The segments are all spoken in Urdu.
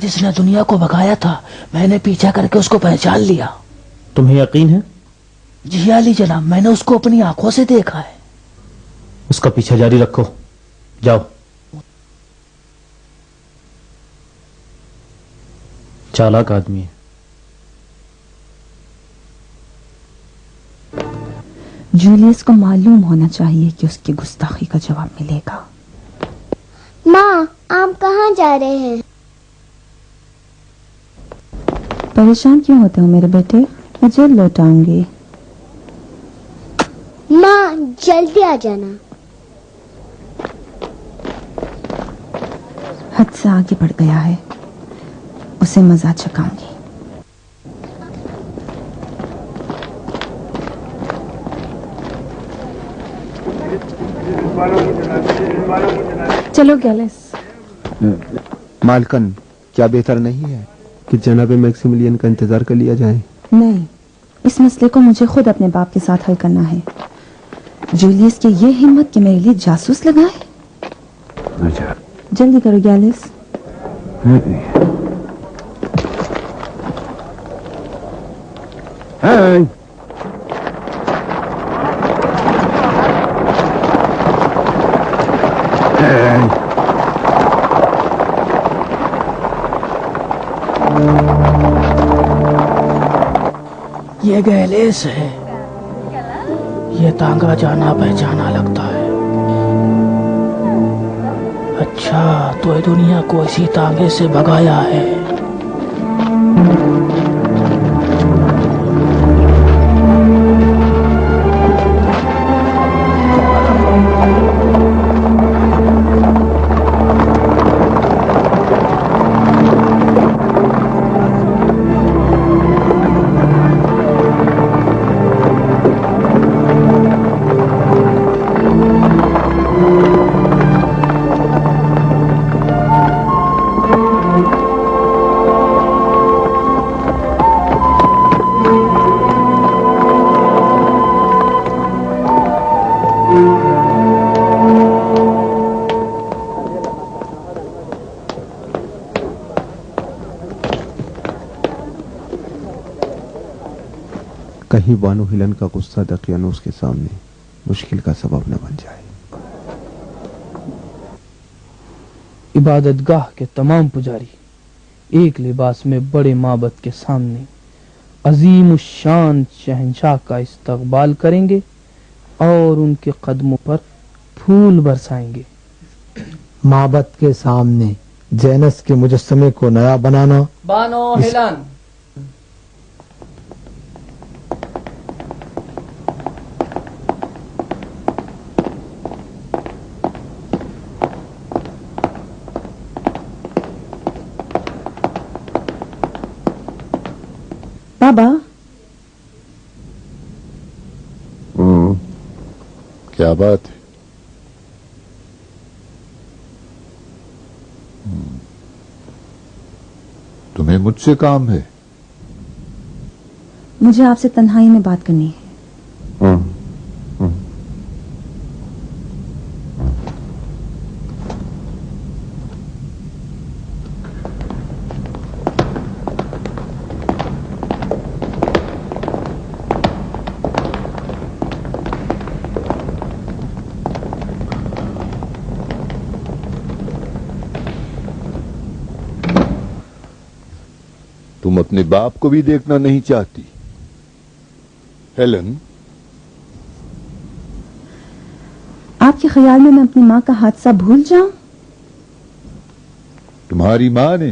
جس نے دنیا کو بھگایا تھا میں نے پیچھا کر کے اس کو پہچان لیا. تمہیں یقین ہے؟ جی علی جناب، میں نے اس کو اپنی آنکھوں سے دیکھا ہے. اس کا پیچھا جاری رکھو، جاؤ. چالاک آدمی ہے. جولیس کو معلوم ہونا چاہیے کہ اس کی گستاخی کا جواب ملے گا. ماں، آپ کہاں جا رہے ہیں؟ پریشان کیوں ہوتے ہو میرے بیٹے؟ میں جلد لوٹ آؤں گی. ماں جلدی آ جانا. حد سے آگے بڑھ گیا ہے، اسے مزہ چکھاؤں گی. چلو گیلس. مالکن، کیا بہتر نہیں ہے کہ جناب میکسیملین کا انتظار کر لیا جائے؟ نہیں، اس مسئلے کو مجھے خود اپنے باپ کے ساتھ حل کرنا ہے. جولیس کی یہ ہمت کہ میرے لیے جاسوس لگائے. جلدی کرو گیلس. یہ گیلیس ہے. یہ تانگا جانا پہچانا لگتا ہے. اچھا، تو یہ دنیا کو اسی تانگے سے بھگایا ہے. کہیں بانو ہیلن کا غصہ دقیانوس کے سامنے مشکل کا سبب نہ بن جائے. عبادت گاہ کے تمام پجاری ایک لباس میں بڑے معبد کے سامنے عظیم الشان شہنشاہ کا استقبال کریں گے اور ان کے قدموں پر پھول برسائیں گے. معبد کے سامنے جینس کے مجسمے کو نیا بنانا. بانو ہیلن، بابا. کیا بات ہے؟ تمہیں مجھ سے کام ہے؟ مجھے آپ سے تنہائی میں بات کرنی ہے. تم اپنے باپ کو بھی دیکھنا نہیں چاہتی ہیلن؟ آپ کے خیال میں اپنی ماں کا حادثہ بھول جاؤں؟ تمہاری ماں نے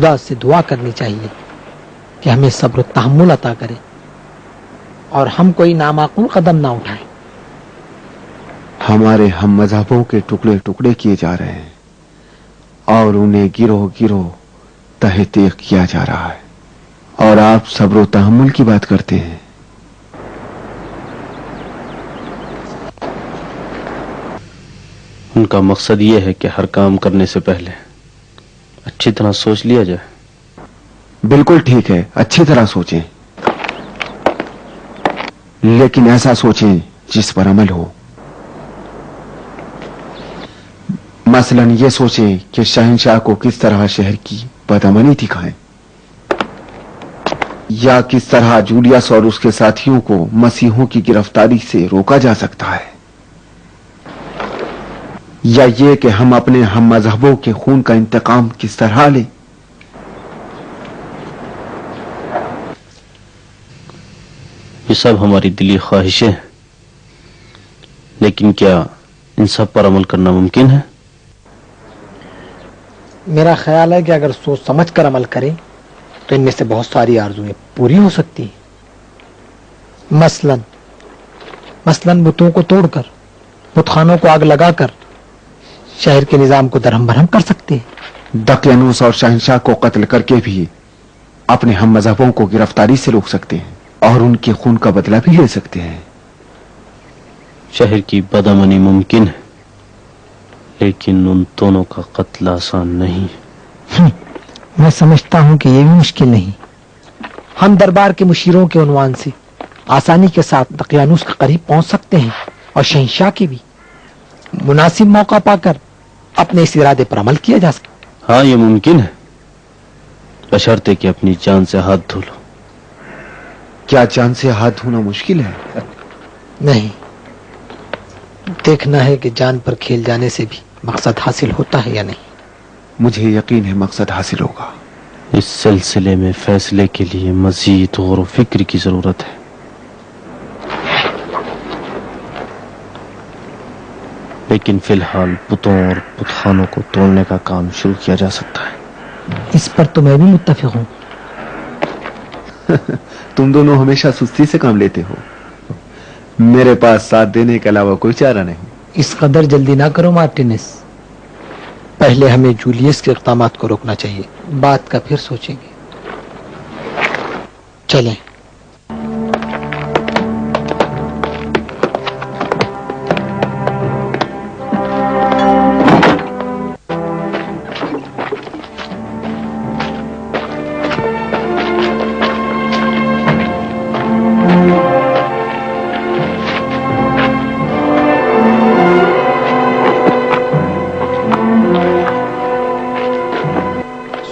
خدا سے دعا کرنی چاہیے کہ ہمیں صبر و تحمل عطا کرے اور ہم کوئی نامعقول قدم نہ اٹھائیں. ہمارے ہم مذہبوں کے ٹکڑے ٹکڑے کیے جا رہے ہیں اور انہیں گروہ گروہ تہہ تیغ کیا جا رہا ہے، اور آپ صبر و تحمل کی بات کرتے ہیں. ان کا مقصد یہ ہے کہ ہر کام کرنے سے پہلے اچھی طرح سوچ لیا جائے. بالکل ٹھیک ہے، اچھی طرح سوچیں، لیکن ایسا سوچیں جس پر عمل ہو. مثلا یہ سوچیں کہ شہنشاہ کو کس طرح شہر کی بدامنی دکھائیں، یا کس طرح جولیس اور اس کے ساتھیوں کو مسیحوں کی گرفتاری سے روکا جا سکتا ہے، یا یہ کہ ہم اپنے ہم مذہبوں کے خون کا انتقام کس طرح لیں. یہ سب ہماری دلی خواہشیں ہیں، لیکن کیا ان سب پر عمل کرنا ممکن ہے؟ میرا خیال ہے کہ اگر سوچ سمجھ کر عمل کریں تو ان میں سے بہت ساری آرزویں پوری ہو سکتی ہیں. مثلاً بتوں کو توڑ کر، بت خانوں کو آگ لگا کر شہر کے نظام کو درہم برہم کر سکتے ہیں. دقیانوس اور شہنشاہ کو قتل کر کے بھی اپنے ہم مذہبوں کو گرفتاری سے روک سکتے ہیں اور ان کے خون کا بدلہ بھی لے سکتے ہیں. شہر کی بدامنی ممکن ہے، لیکن ان دونوں کا قتل آسان نہیں. میں سمجھتا ہوں کہ یہ بھی مشکل نہیں. ہم دربار کے مشیروں کے عنوان سے آسانی کے ساتھ دقیانوس کے قریب پہنچ سکتے ہیں اور شہنشاہ کی بھی مناسب موقع پا کر اپنے اس ارادے پر عمل کیا جا سکتا. ہاں یہ ممکن ہے، بشرطے کہ اپنی جان سے ہاتھ دھو لو. کیا جان سے ہاتھ دھونا مشکل ہے؟ نہیں، دیکھنا ہے کہ جان پر کھیل جانے سے بھی مقصد حاصل ہوتا ہے یا نہیں. مجھے یقین ہے مقصد حاصل ہوگا. اس سلسلے میں فیصلے کے لیے مزید غور و فکر کی ضرورت ہے. لیکن فی الحال بتوں اور بتخانوں کو توڑنے کا کام شروع کیا جا سکتا ہے. اس پر تو میں بھی متفق ہوں. تم دونوں ہمیشہ سستی سے کام لیتے ہو. میرے پاس ساتھ دینے کے علاوہ کوئی چارہ نہیں. اس قدر جلدی نہ کرو مارٹینس. پہلے ہمیں جولیس کے اقدامات کو روکنا چاہیے، بات کا پھر سوچیں گے. چلیں.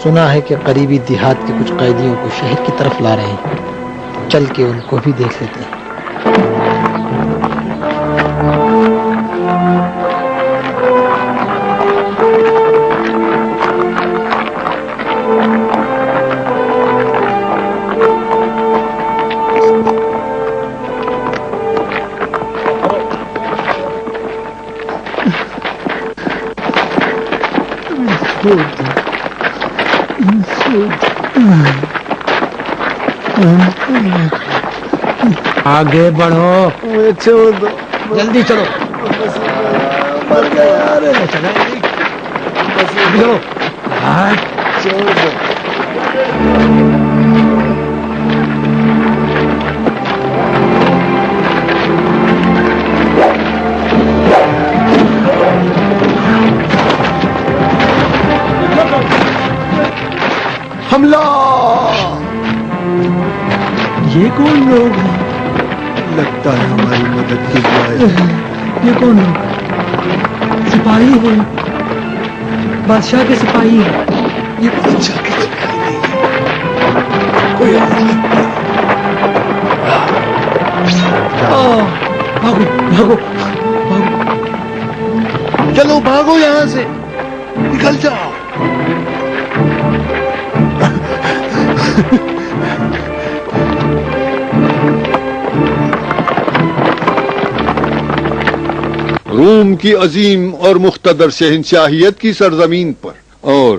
سنا ہے کہ قریبی دیہات کے کچھ قیدیوں کو شہر کی طرف لا رہے ہیں. چل کے ان کو بھی دیکھ لیتے ہیں. آگے بڑھو، جلدی چلو. حملہ! یہ کون لوگ ہیں؟ لگتا ہے ہماری مدد کے لیے آئے ہیں. یہ کون ہے؟ سپاہی ہیں، بادشاہ کے سپاہی ہیں. یہ بادشاہ کے سپاہی نہیں ہے، کوئی اور لگتا ہے. بھاگو بھاگو بھاگو. چلو بھاگو یہاں سے، نکل جاؤ. روم کی عظیم اور مقتدر شہنشاہیت کی سرزمین پر اور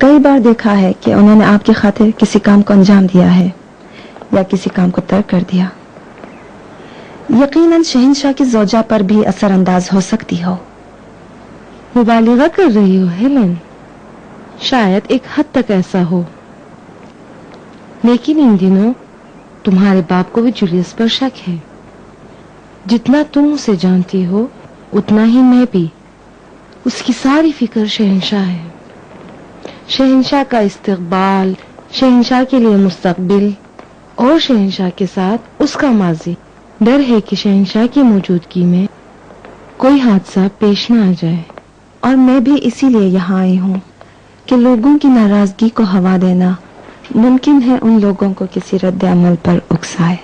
کئی بار دیکھا ہے کہ انہوں نے آپ کی خاطر کسی کام کو انجام دیا ہے یا کسی کام کو ترک کر دیا. یقیناً شہنشاہ کی زوجہ پر بھی اثر انداز ہو سکتی ہو. مبالغہ کر رہی ہو ہیلن. شاید ایک حد تک ایسا ہو، لیکن ان دنوں تمہارے باپ کو بھی جولیس پر شک ہے. جتنا تم اسے جانتی ہو اتنا ہی میں بھی. اس کی ساری فکر شہنشاہ ہے، شہنشاہ کا استقبال، شہنشاہ کے لیے مستقبل اور شہنشاہ کے ساتھ اس کا ماضی. ڈر ہے کہ شہنشاہ کی موجودگی میں کوئی حادثہ پیش نہ آ جائے. اور میں بھی اسی لیے یہاں آئی ہوں کہ لوگوں کی ناراضگی کو ہوا دینا ممکن ہے ان لوگوں کو کسی رد عمل پر اکسائے.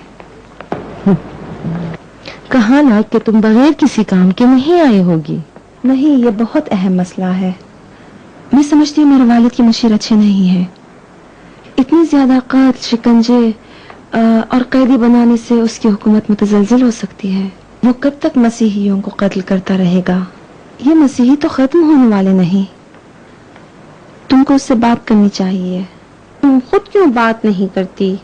کہا نا کہ تم بغیر کسی کام کے نہیں آئے ہوگی. نہیں، یہ بہت اہم مسئلہ ہے. میں سمجھتی ہوں میرے والد کے مشیر اچھے نہیں ہیں. اتنی زیادہ قتل، شکنجے اور قیدی بنانے سے اس کی حکومت متزلزل ہو سکتی ہے. وہ کب تک مسیحیوں کو قتل کرتا رہے گا؟ یہ مسیحی تو ختم ہونے والے نہیں. تم کو اس سے بات کرنی چاہیے. تم خود کیوں بات نہیں کرتی؟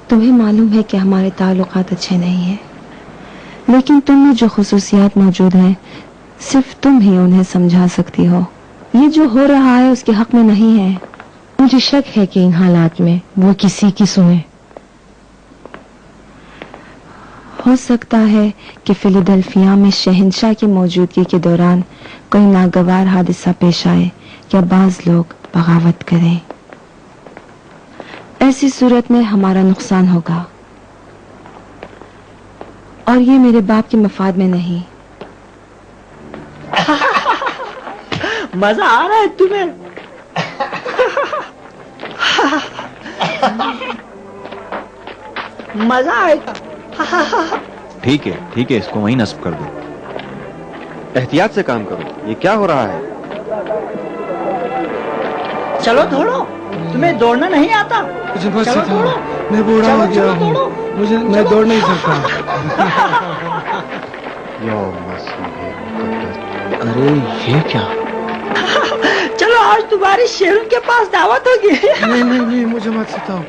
تمہیں معلوم ہے کہ ہمارے تعلقات اچھے نہیں ہیں، لیکن تم میں جو خصوصیات موجود ہیں صرف تم ہی انہیں سمجھا سکتی ہو. یہ جو ہو رہا ہے اس کے حق میں نہیں ہے. مجھے شک ہے کہ ان حالات میں وہ کسی کی سنے. ہو سکتا ہے کہ فیلاڈلفیا میں شہنشاہ کی موجودگی کے دوران کوئی ناگوار حادثہ پیش آئے یا بعض لوگ بغاوت کریں. ایسی صورت میں ہمارا نقصان ہوگا اور یہ میرے باپ کے مفاد میں نہیں. مزہ آ رہا ہے تمہیں؟ مزہ آئے گا. ٹھیک ہے، اس کو وہیں نصب کر دو. احتیاط سے کام کرو. یہ کیا ہو رہا ہے؟ چلو دوڑو. تمہیں دوڑنا نہیں آتا؟ چلو دوڑو. میں بوڑھا ہو گیا ہوں، میں دوڑ نہیں سکتا. ارے یہ کیا؟ چلو آج تمہاری شیرون کے پاس دعوت ہوگی. نہیں، مجھے مت ستاؤ.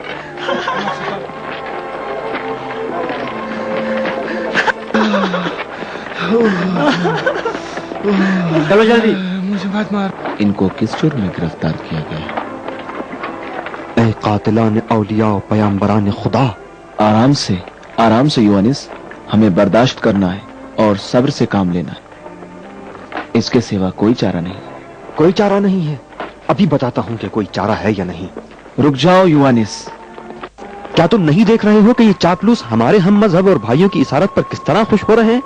چلو جلدی. مجھے مت مار. ان کو کس جرم میں گرفتار کیا گیا؟ اے قاتلان اولیاء و پیامبران خدا. آرام سے یوانس. ہمیں برداشت کرنا ہے اور صبر سے کام لینا ہے. اس کے سوا کوئی چارہ نہیں. کوئی چارہ نہیں ہے. ابھی بتاتا ہوں کہ کوئی چارہ ہے یا نہیں. رک جاؤ یوانس. کیا تم نہیں دیکھ رہے ہو کہ یہ چاپلوس ہمارے ہم مذہب اور بھائیوں کی اسارت پر کس طرح خوش ہو رہے ہیں؟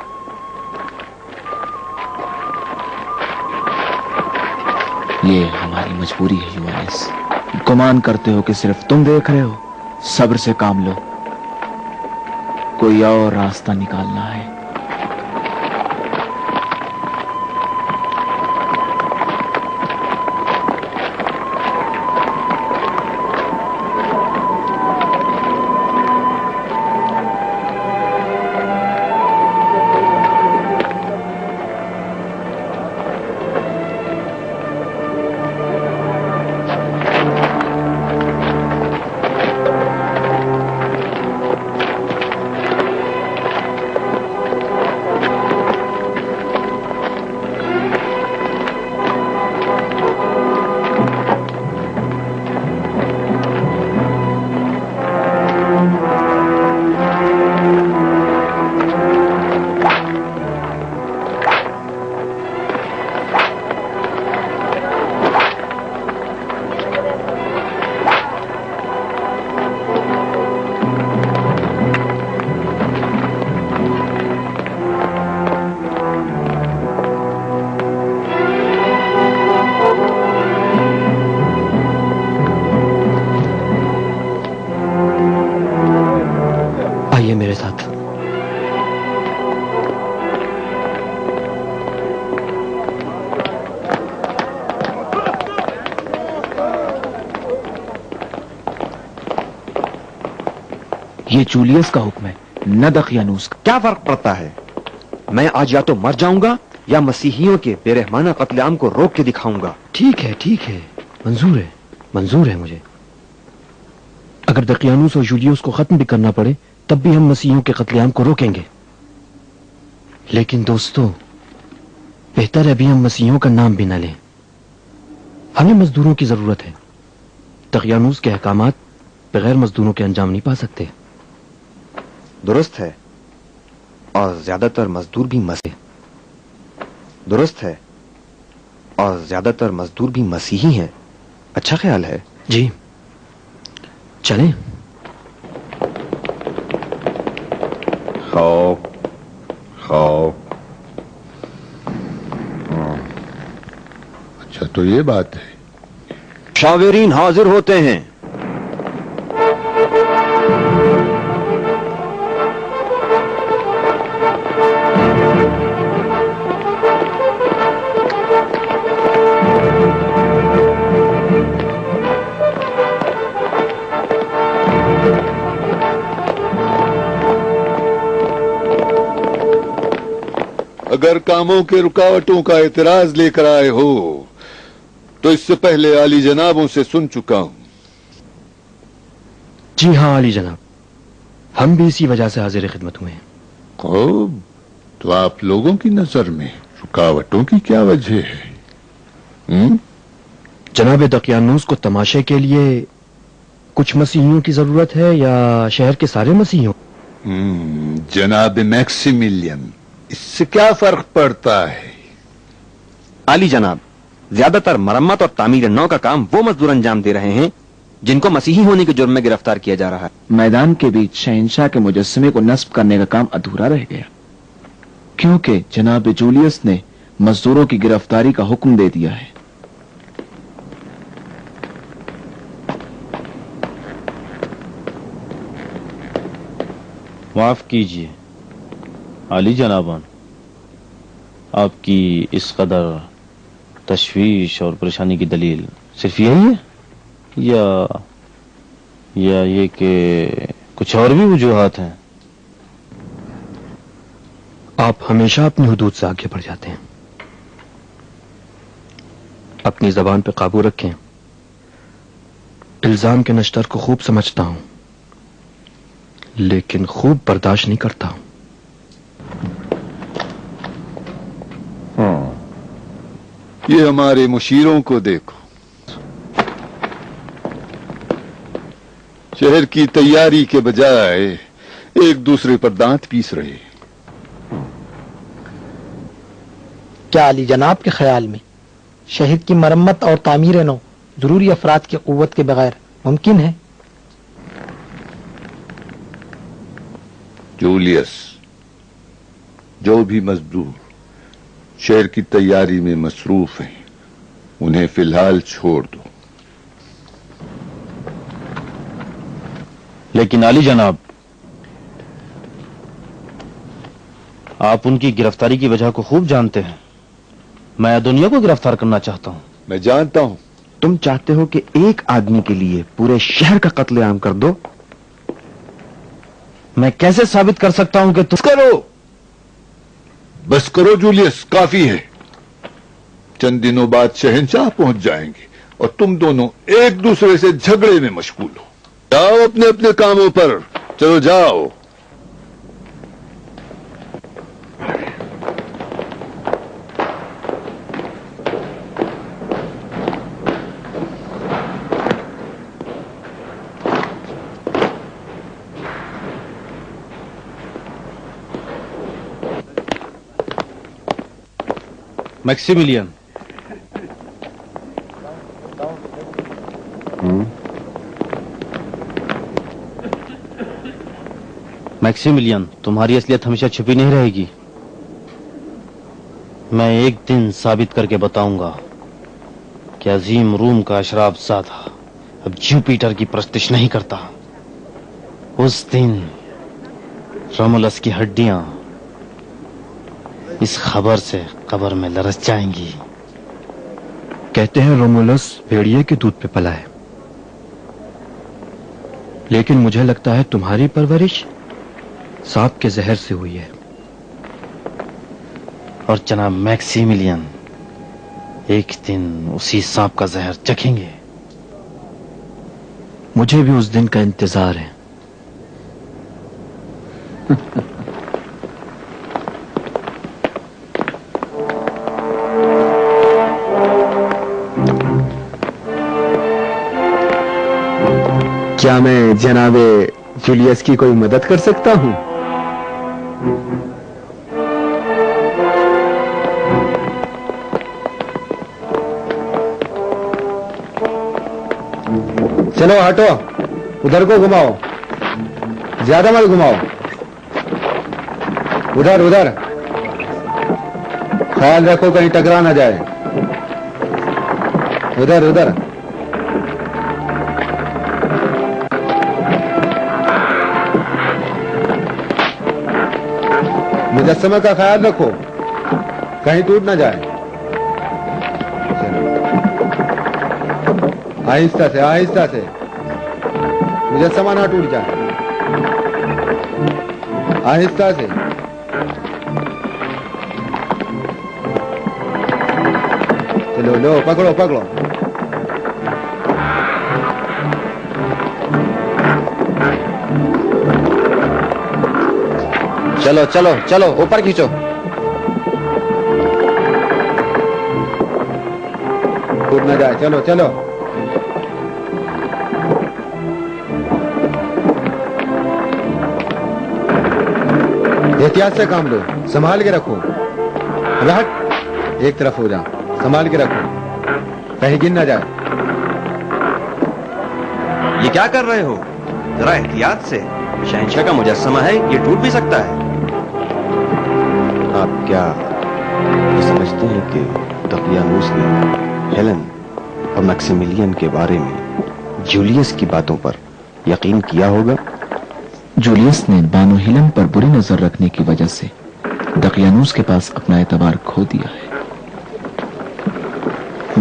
یہ ہماری مجبوری ہے یوانس. گمان کرتے ہو کہ صرف تم دیکھ رہے ہو. صبر سے کام لو. کوئی اور راستہ نکالنا ہے. میرے ساتھ. یہ جولیس کا حکم ہے، نہ دقیانوس کا. کیا فرق پڑتا ہے؟ میں آج یا تو مر جاؤں گا یا مسیحیوں کے بے رحمانہ قتل عام کو روک کے دکھاؤں گا. ٹھیک ہے منظور ہے مجھے. اگر دقیانوس اور جولیوس کو ختم بھی کرنا پڑے تب بھی ہم مسیحیوں کے قتل عام کو روکیں گے. لیکن دوستو، بہتر ہے ابھی ہم مسیحیوں کا نام بھی نہ لیں. ہمیں مزدوروں کی ضرورت ہے. دقیانوس کے احکامات بغیر مزدوروں کے انجام نہیں پا سکتے. درست ہے، اور زیادہ تر مزدور بھی مسیحی ہیں. اچھا خیال ہے. جی چلیں. کھاؤ. اچھا تو یہ بات ہے. شاورین حاضر ہوتے ہیں. اگر کاموں کے رکاوٹوں کا اعتراض لے کر آئے ہو تو اس سے پہلے عالی جنابوں سے سن چکا ہوں. جی ہاں عالی جناب، ہم بھی اسی وجہ سے حاضر خدمت ہوئے ہیں. خوب. تو آپ لوگوں کی نظر میں رکاوٹوں کی کیا وجہ ہے؟ جناب دقیانوس کو تماشے کے لیے کچھ مسیحیوں کی ضرورت ہے یا شہر کے سارے مسیحیوں؟ جناب میکسیملین، اس سے کیا فرق پڑتا ہے؟ عالی جناب، زیادہ تر مرمت اور تعمیر نو کا کام وہ مزدور انجام دے رہے ہیں جن کو مسیحی ہونے کے جرم میں گرفتار کیا جا رہا ہے. میدان کے بیچ شہنشاہ کے مجسمے کو نصب کرنے کا کام ادھورا رہ گیا کیونکہ جناب جولیس نے مزدوروں کی گرفتاری کا حکم دے دیا ہے. معاف کیجیے عالی جنابان، آپ کی اس قدر تشویش اور پریشانی کی دلیل صرف یہی ہے یا یہ کہ کچھ اور بھی وجوہات ہیں؟ آپ ہمیشہ اپنی حدود سے آگے بڑھ جاتے ہیں. اپنی زبان پہ قابو رکھیں. الزام کے نشتر کو خوب سمجھتا ہوں لیکن خوب برداشت نہیں کرتا ہوں. یہ ہمارے مشیروں کو دیکھو، شہر کی تیاری کے بجائے ایک دوسرے پر دانت پیس رہے. کیا علی جناب کے خیال میں شہر کی مرمت اور تعمیر نو ضروری افراد کی قوت کے بغیر ممکن ہے؟ جولیس، جو بھی مزدور شہر کی تیاری میں مصروف ہیں انہیں فی الحال چھوڑ دو. لیکن عالی جناب، آپ ان کی گرفتاری کی وجہ کو خوب جانتے ہیں. میں دنیا کو گرفتار کرنا چاہتا ہوں. میں جانتا ہوں. تم چاہتے ہو کہ ایک آدمی کے لیے پورے شہر کا قتل عام کر دو؟ میں کیسے ثابت کر سکتا ہوں کہ بس کرو جولیس، کافی ہے. چند دنوں بعد شہنشاہ پہنچ جائیں گے اور تم دونوں ایک دوسرے سے جھگڑے میں مشغول ہو. جاؤ اپنے اپنے کاموں پر، چلو جاؤ. میکسیملین، میکسیملین، تمہاری اصلیت ہمیشہ چھپی نہیں رہے گی. میں ایک دن ثابت کر کے بتاؤں گا کہ عظیم روم کا اشراف زادہ اب جوپیٹر کی پرستش نہیں کرتا. اس دن رومولس کی ہڈیاں اس خبر سے قبر میں لرز جائیں گی. کہتے ہیں رومولس بھیڑیے کے دودھ پہ پلا ہے، لیکن مجھے لگتا ہے تمہاری پرورش سانپ کے زہر سے ہوئی ہے. اور جناب میکسیملین، ایک دن اسی سانپ کا زہر چکھیں گے. مجھے بھی اس دن کا انتظار ہے. کیا میں جناب جولیس کی کوئی مدد کر سکتا ہوں؟ چلو ہٹو، ادھر کو گھماؤ، زیادہ مت گھماؤ، ادھر ادھر، خیال رکھو کہیں ٹکرا نہ جائے، ادھر ادھر. مجسمے کا خیال رکھو کہیں ٹوٹ نہ جائے. آہستہ سے آہستہ سے، مجسمہ نہ ٹوٹ جائے، آہستہ سے. چلو لو، پکڑو پکڑو. چلو چلو چلو، اوپر کھینچو. ٹوٹ نہ جائے. چلو چلو. احتیاط سے کام لو، سنبھال کے رکھو. ہٹ، ایک طرف ہو جا، سنبھال کے رکھو کہیں گر نہ جائے. یہ کیا کر رہے ہو؟ ذرا احتیاط سے، شہنشاہ کا مجسمہ ہے، یہ ٹوٹ بھی سکتا ہے. آپ کیا یہ سمجھتے ہیں کہ دقیانوس نے ہیلن اور میکسیملین کے بارے میں جولیس کی باتوں پر یقین کیا ہوگا؟ جولیس نے بانو ہیلن پر بری نظر رکھنے کی وجہ سے دقیانوس کے پاس اپنا اعتبار کھو دیا ہے،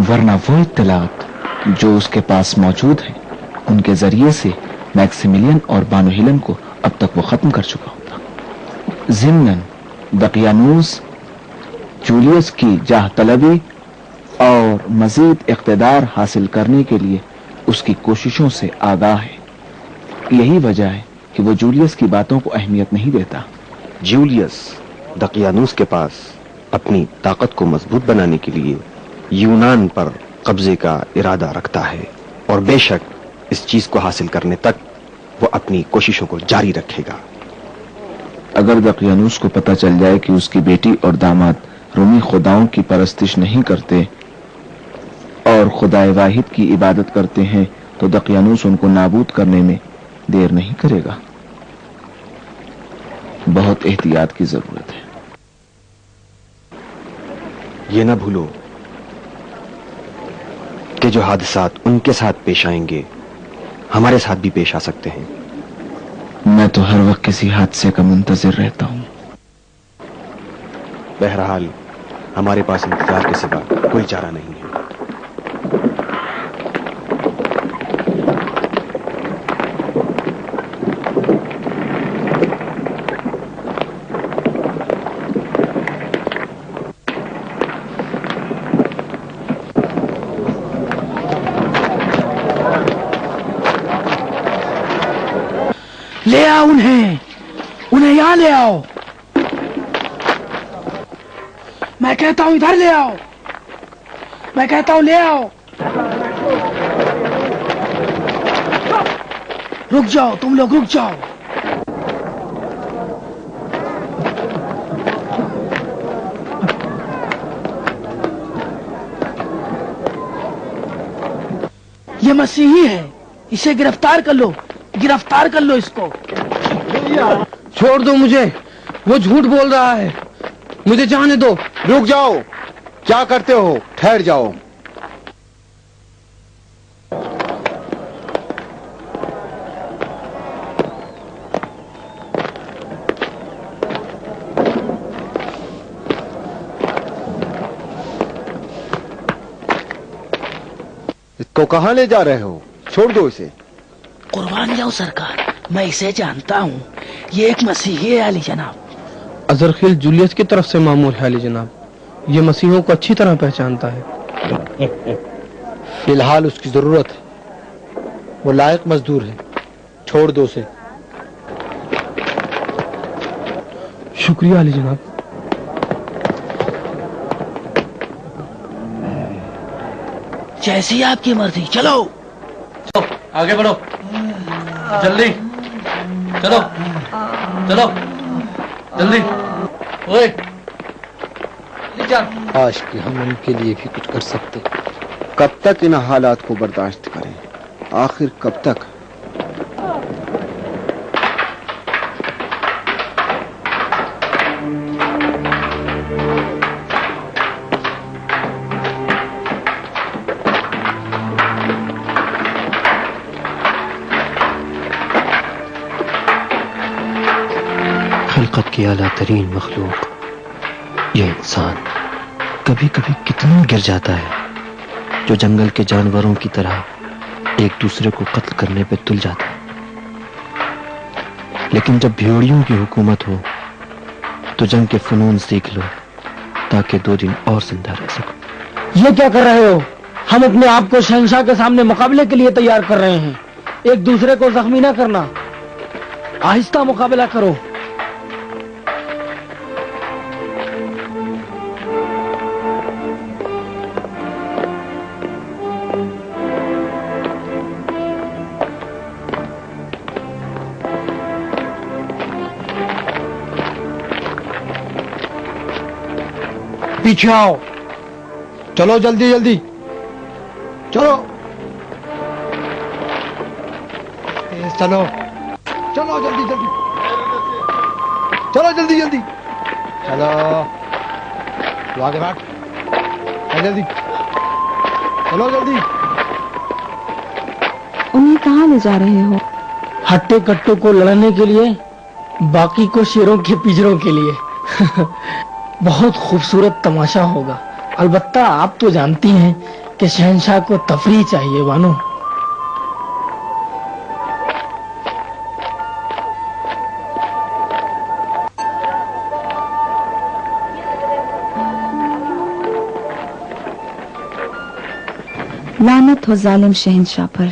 ورنہ وہ اطلاعات جو اس کے پاس موجود ہیں ان کے ذریعے سے میکسیملین اور بانو ہیلن کو اب تک وہ ختم کر چکا ہوتا. ضمناً دقیانوس جولیس کی جاہ طلبی اور مزید اقتدار حاصل کرنے کے لیے اس کی کوششوں سے آگاہ ہے. یہی وجہ ہے کہ وہ جولیس کی باتوں کو اہمیت نہیں دیتا. جولیس دقیانوس کے پاس اپنی طاقت کو مضبوط بنانے کے لیے یونان پر قبضے کا ارادہ رکھتا ہے، اور بے شک اس چیز کو حاصل کرنے تک وہ اپنی کوششوں کو جاری رکھے گا. اگر دقیانوس کو پتہ چل جائے کہ اس کی بیٹی اور داماد رومی خداؤں کی پرستش نہیں کرتے اور خدائے واحد کی عبادت کرتے ہیں تو دقیانوس ان کو نابود کرنے میں دیر نہیں کرے گا. بہت احتیاط کی ضرورت ہے. یہ نہ بھولو کہ جو حادثات ان کے ساتھ پیش آئیں گے ہمارے ساتھ بھی پیش آ سکتے ہیں. میں تو ہر وقت کسی حادثے کا منتظر رہتا ہوں. بہرحال ہمارے پاس انتظار کے سوا کوئی چارہ نہیں ہے. لے آؤ انہیں یہاں لے آؤ. میں کہتا ہوں ادھر لے آؤ، میں کہتا ہوں لے آؤ. رک جاؤ، تم لوگ رک جاؤ. یہ مسیحی ہے، اسے گرفتار کر لو، گرفتار کر لو اس کو. چھوڑ دو مجھے، وہ جھوٹ بول رہا ہے، مجھے جانے دو. رک جاؤ، کیا کرتے ہو؟ ٹھہر جاؤ. اس کو کہاں لے جا رہے ہو؟ چھوڑ دو اسے. قربان جاؤ سرکار، میں اسے جانتا ہوں، یہ ایک مسیحی ہے علی جناب. ازرخیل جولیس کی طرف سے معمول ہے علی جناب، یہ مسیحوں کو اچھی طرح پہچانتا ہے. فی الحال اس کی ضرورت ہے، وہ لائق مزدور ہے، چھوڑ دو اسے۔ شکریہ علی جناب۔ جیسی آپ کی مرضی، چلو آگے بڑھو، جلدی چلو چلو جلدی۔ اوئے کاش کہ ہم ان کے لیے بھی کچھ کر سکتے۔ کب تک ان حالات کو برداشت کریں؟ آخر کب تک؟ خلقت کی اعلیٰ ترین مخلوق یہ انسان کبھی کبھی کتنا گر جاتا ہے، جو جنگل کے جانوروں کی طرح ایک دوسرے کو قتل کرنے پہ تل جاتا ہے۔ لیکن جب بھیڑیوں کی حکومت ہو تو جنگ کے فنون سیکھ لو تاکہ 2 دن اور زندہ رہ سکو۔ یہ کیا کر رہے ہو؟ ہم اپنے آپ کو شہنشاہ کے سامنے مقابلے کے لیے تیار کر رہے ہیں، ایک دوسرے کو زخمی نہ کرنا، آہستہ مقابلہ کرو۔ پیچھے آؤ، چلو جلدی جلدی چلو، چلو چلو جلدی جلدی، چلو جلدی جلدی چلو، تو آگے بھاگ، جلدی چلو جلدی۔ انہیں کہاں لے جا رہے ہو؟ ہٹے کٹوں کو لڑنے کے لیے، باقی کو شیروں کے پنجروں کے لیے۔ بہت خوبصورت تماشا ہوگا، البتہ آپ تو جانتی ہیں کہ شہنشاہ کو تفریح چاہیے بانو۔ لعنت ہو ظالم شہنشاہ پر۔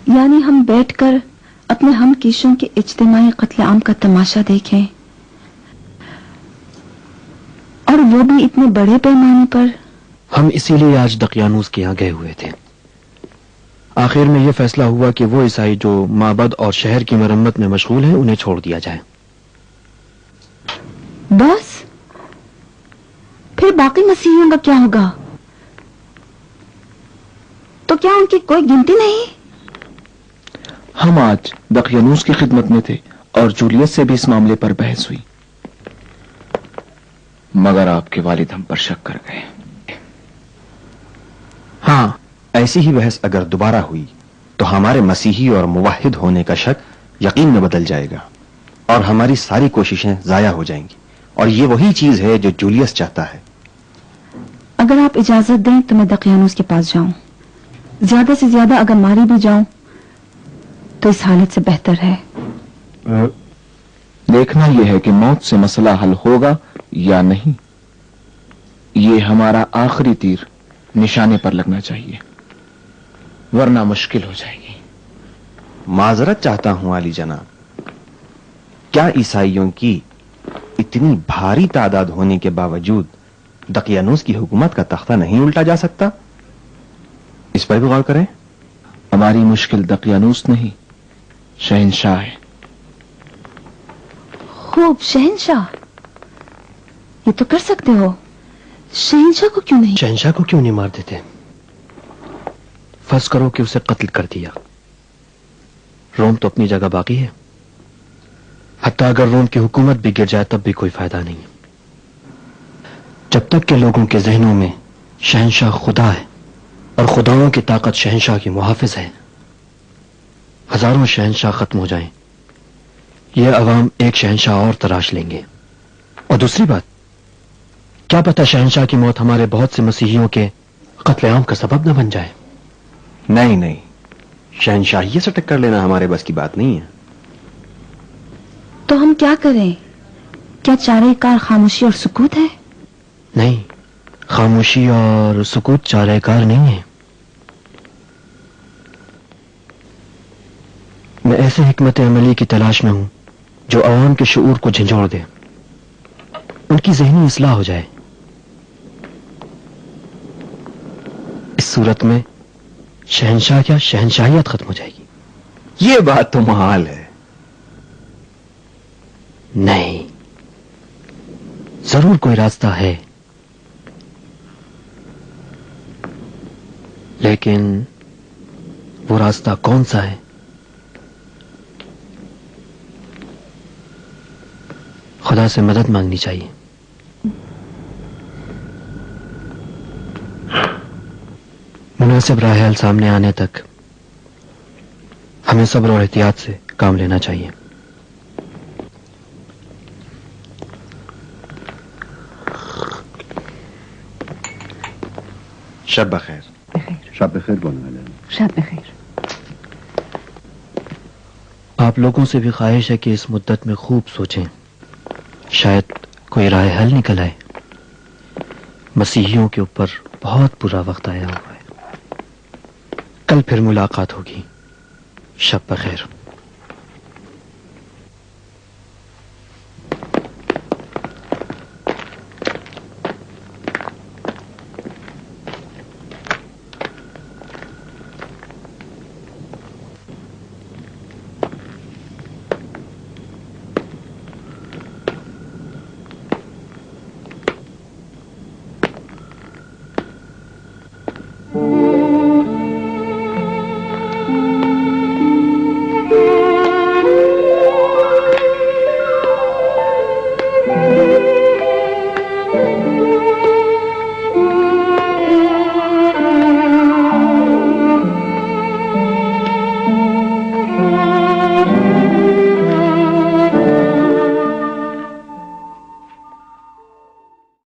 یعنی ہم بیٹھ کر اپنے ہم کیشوں کے اجتماعی قتل عام کا تماشا دیکھیں، اور وہ بھی اتنے بڑے پیمانے پر۔ ہم اسی لیے آج دقیانوس کے یہاں گئے ہوئے تھے۔ آخر میں یہ فیصلہ ہوا کہ وہ عیسائی جو معبد اور شہر کی مرمت میں مشغول ہیں انہیں چھوڑ دیا جائے۔ بس پھر باقی مسیحیوں کا کیا ہوگا؟ تو کیا ان کی کوئی گنتی نہیں؟ ہم آج دقیانوس کی خدمت میں تھے اور جولیس سے بھی اس معاملے پر بحث ہوئی، مگر آپ کے والد ہم پر شک کر گئے۔ ہاں، ایسی ہی بحث اگر دوبارہ ہوئی تو ہمارے مسیحی اور موحد ہونے کا شک یقین میں بدل جائے گا اور ہماری ساری کوششیں ضائع ہو جائیں گی، اور یہ وہی چیز ہے جو جولیس چاہتا ہے۔ اگر آپ اجازت دیں تو میں دقیانوس کے پاس جاؤں، زیادہ سے زیادہ اگر ماری بھی جاؤں تو اس حالت سے بہتر ہے۔ دیکھنا یہ ہے کہ موت سے مسئلہ حل ہوگا یا نہیں، یہ ہمارا آخری تیر نشانے پر لگنا چاہیے، ورنہ مشکل ہو جائے گی۔ معذرت چاہتا ہوں علی جناب، کیا عیسائیوں کی اتنی بھاری تعداد ہونے کے باوجود دقیانوس کی حکومت کا تختہ نہیں الٹا جا سکتا؟ اس پر بھی غور کریں۔ ہماری مشکل دقیانوس نہیں، شہنشاہ ہے۔ خوب، شہنشاہ، یہ تو کر سکتے ہو، شہنشاہ کو کیوں نہیں؟ شہنشاہ کو کیوں نہیں مار دیتے؟ فرض کرو کہ اسے قتل کر دیا، روم تو اپنی جگہ باقی ہے، حتیٰ اگر روم کی حکومت بھی گر جائے تب بھی کوئی فائدہ نہیں، جب تک کہ لوگوں کے ذہنوں میں شہنشاہ خدا ہے اور خداؤں کی طاقت شہنشاہ کی محافظ ہے۔ ہزاروں شہنشاہ ختم ہو جائیں، یہ عوام ایک شہنشاہ اور تراش لیں گے، اور دوسری بات، کیا پتہ شہنشاہ کی موت ہمارے بہت سے مسیحیوں کے قتل عام کا سبب نہ بن جائے. نہیں نہیں، شہنشاہیت سے ٹکر لینا ہمارے بس کی بات نہیں ہے. تو ہم کیا کریں؟ کیا چارہ کار خاموشی اور سکوت ہے؟ نہیں، خاموشی اور سکوت چارہ کار نہیں ہے. میں ایسے حکمت عملی کی تلاش میں ہوں جو عوام کے شعور کو جھنجھوڑ دے، ان کی ذہنی اصلاح ہو جائے. اس صورت میں شہنشاہ کیا شہنشاہیت ختم ہو جائے گی. یہ بات تو محال ہے. نہیں، ضرور کوئی راستہ ہے، لیکن وہ راستہ کون سا ہے؟ خدا سے مدد مانگنی چاہیے. مناسب راہ حل سامنے آنے تک ہمیں صبر اور احتیاط سے کام لینا چاہیے. شب بخیر. شب بخیر بولنا جانا. شب بخیر. آپ لوگوں سے بھی خواہش ہے کہ اس مدت میں خوب سوچیں، شاید کوئی راہ حل نکل آئے. مسیحیوں کے اوپر بہت برا وقت آیا ہوا ہے. کل پھر ملاقات ہوگی. شب بخیر.